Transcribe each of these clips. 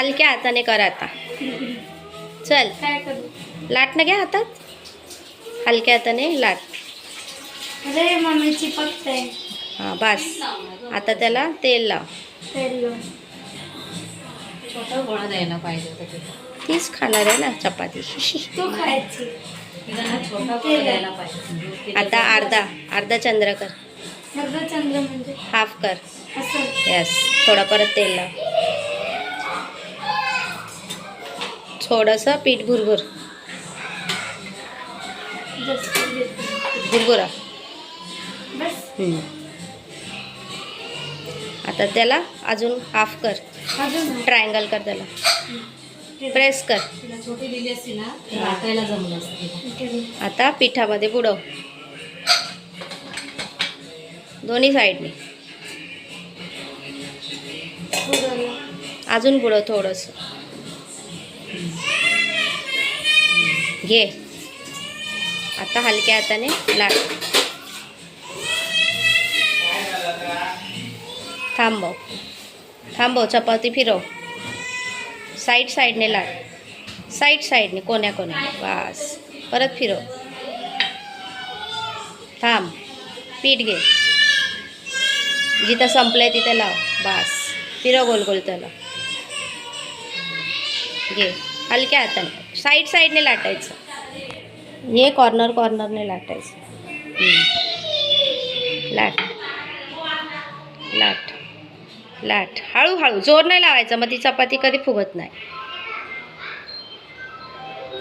हलक्या हाताने कर आता. चल काय करू? लाट ना घ्या हातात. हलक्या हाताने लाट. अरे मम्मी चिपकते. हां बस. आता त्याला तेल लाव. तेल लावून. छोटा गोळा द्यायला पाहिजे होता तिला. तीच खाणार आहे ना चपाती. तू खायची. तिला ना छोटा गोळा द्यायला पाहिजे. आता अर्धा चंद्र कर. चंद्र म्हणजे हाफ कर. असं. यस. थोडा परत तेल लाव. थोडंसं पीठ भुरभुर. जास्त भुरभुरा. बस. आता त्याला अजून हाफ कर. अजून ट्रायंगल कर त्याला. प्रेस कर. तिला छोटी दिली असती ना तर लाटायला जमलं असतं तिला. आता पिठामध्ये बुडव. दोन्ही साईडने. अजून बुडव थोडंसं. घे. आता हलक्या हाताने लाट. थांबव. चपाती फिरव. साईडने लाट. साईडने कोण्या बस. परत फिरव. थांब. पीठ घे. जिथं संपलंय तिथं लाव. बस. फिरव गोल त्याला. घे. हलक्या हाताने साईडने लाटायचं. हे कॉर्नरने लाटायचं. लाट. हळूहळू. जोर नाही लावायचा, मग ती चपाती कधी फुगत नाही.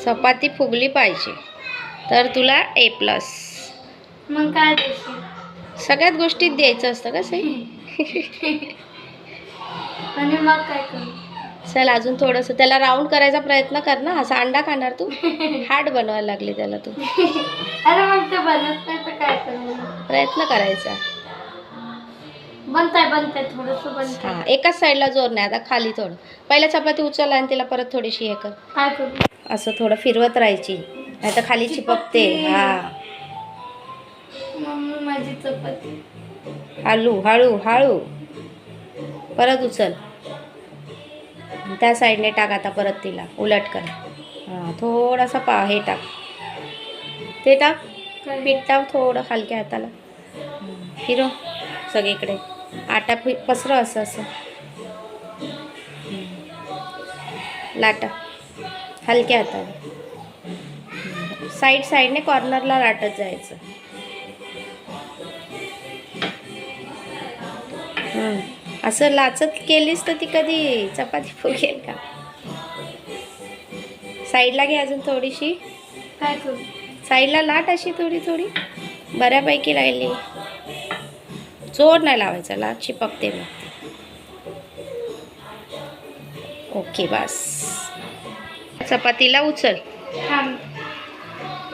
चपाती फुगली पाहिजे तर तुला A+. मग काय देशील? सगळ्यात गोष्टीत द्यायचं असतं का सई? आणि मग काय करू? चल अजून थोडंसं त्याला राऊंड करायचा प्रयत्न कर ना. असा अंडा खाणार तू? हार्ड बनवायला लागली त्याला तू. अरे मग ते बनत नाही तर काय करू? प्रयत्न करायचा. बनताय थोडंसं बनतंय. हां. एकाच साईडला जोर नाही. आता खाली थोडं. पहिल्या चपाती उचल आणि तिला परत थोडीशी हे कर. काय करू? असं थोडं फिरवत राहायची, नाही तर खाली चिपकते. हां. मम्मी माझी चपाती. हळू. परत उचल. त्या साईडने टाक. आता परत तिला उलट कर. हां. थोडासा हे टाक. ते टाक. पीठ टाक थोडं हलक्या हाताला. फिरव सगळीकडे. आटा पसरव असं. लाटा हलक्या हाताने. साईडने कॉर्नरला लाटत जायचं. असं लाचत केलीस तर ती कधी चपाती फुगेल का? साईडला घे अजून थोडीशी. काय करू? साईडला लाट अशी थोडी. बऱ्यापैकी राहिली. जोर नाही लावायचा. लाट चिपकते मग. ओके बस. चपातीला उचल. थांब.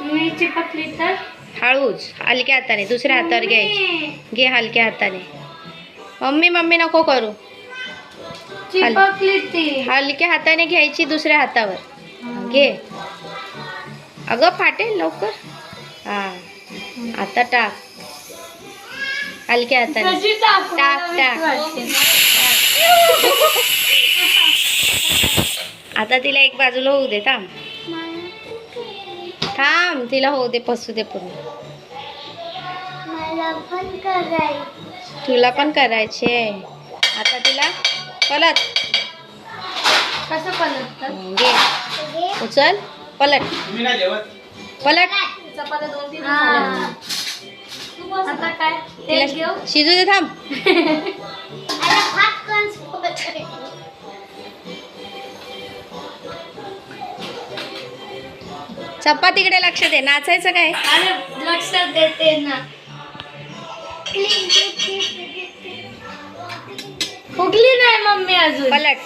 मी चिपकली तर हळूच. हलक्या हाताने. दुसऱ्या हातावर घ्यायची. घे हलक्या हाताने. मम्मी नको करू. चिपकली ती. हलक्या हाताने घ्यायची दुसऱ्या हातावर. घे. अगं फाटेल लवकर. हां. आता टाक. हलक्या हाताने. कशी टाकू? टाक. आता तिला एक बाजूला होऊ दे. थांब. तिला होऊ दे. पसू दे पूर्ण. मला पण करायचं. तुला पण करायचे. आता तिला पलट. कसं पलटतात? घे. उचल. पलट. चपात्या 2-3 झाल्या. आता काय? तिला तेल घेऊ? शिजू दे. थांब. चपातीकडे लक्ष दे. नाचायचं काय? अरे लक्षात देते ना. फुगली नाही मम्मी अजून. पलट.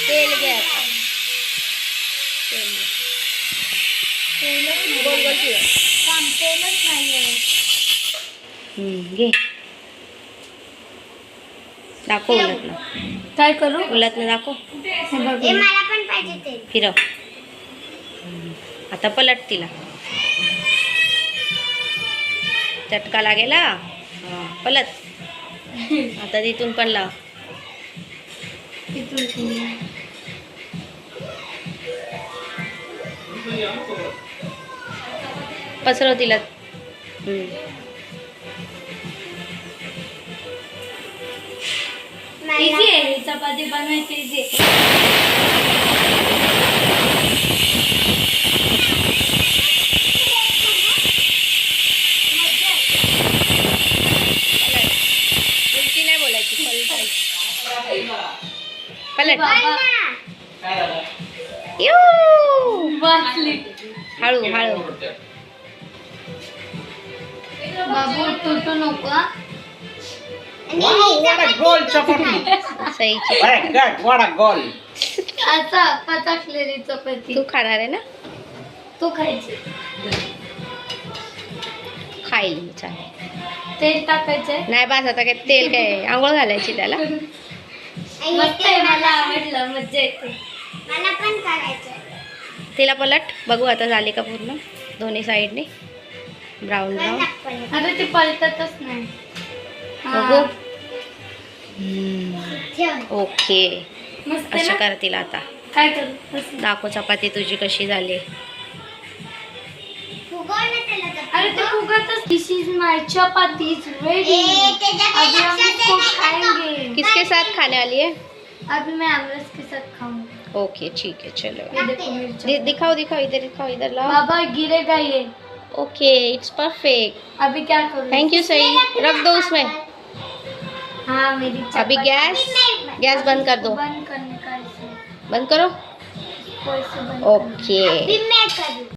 तेल घे आता. गोल फिरव. तेलच नाहीये. घे. दाखव उलटनं. काय करू? उलटनं दाखव. हे बघ. मला पण पाहिजे तेल. फिरव. आता पलट तिला. चटका लागेल हा. हा, पलट. आता तिथून पण लाव. पसरव तिला. इझी आहे ही चपाती बनवायची, इझी आहे. उलटी नाही बोलायची, पलटायची. पलट. यू. बसली. हळू हळू. बाबू तुटू नको हा. Wow, what a goal, chapati! सईची. My God, what a goal! आता पचकलेली चपाती तू खाणार आहे ना? तू खायची. खाईल मी, चालेल. तेल टाकायचंय. नाही बास आता काय तेल काय आंघोळ घालायची त्याला. मस्त आहे, मला आवडलं, मज्जा येते. मला पण करायचं. तिला पलट बघू आता झाली का पूर्ण दोन्ही साईडने ब्राऊन ब्राऊन. अरे ते पलटतच नाही. बघू. ठेव. ओके. मस्त आहे असं ना? कर तिला आता. काय करू असं. दाखव चपाती तुझी कशी झाली. अरे ते फुगतच. This is my chapati is ready. अभी हम इसको खाएंगे. किसके साथ खाने वाली है? अभी मैं आमरस के साथ खाऊंगी. ओके ठीक है चलो. ये देखो मिर्च. दिखाओ दिखाओ इधर लाओ. बाबा गिरेगा ये. Okay it's perfect. अभी क्या करूँ. थैंक यू सही. रख दो उसमें. हाँ मेरी अभी चपाती- गैस बंद कर दो. बंद करने का ऐसे. बंद करो. इसको ऐसे बंद करना। ओके. अभी मैं करूँ.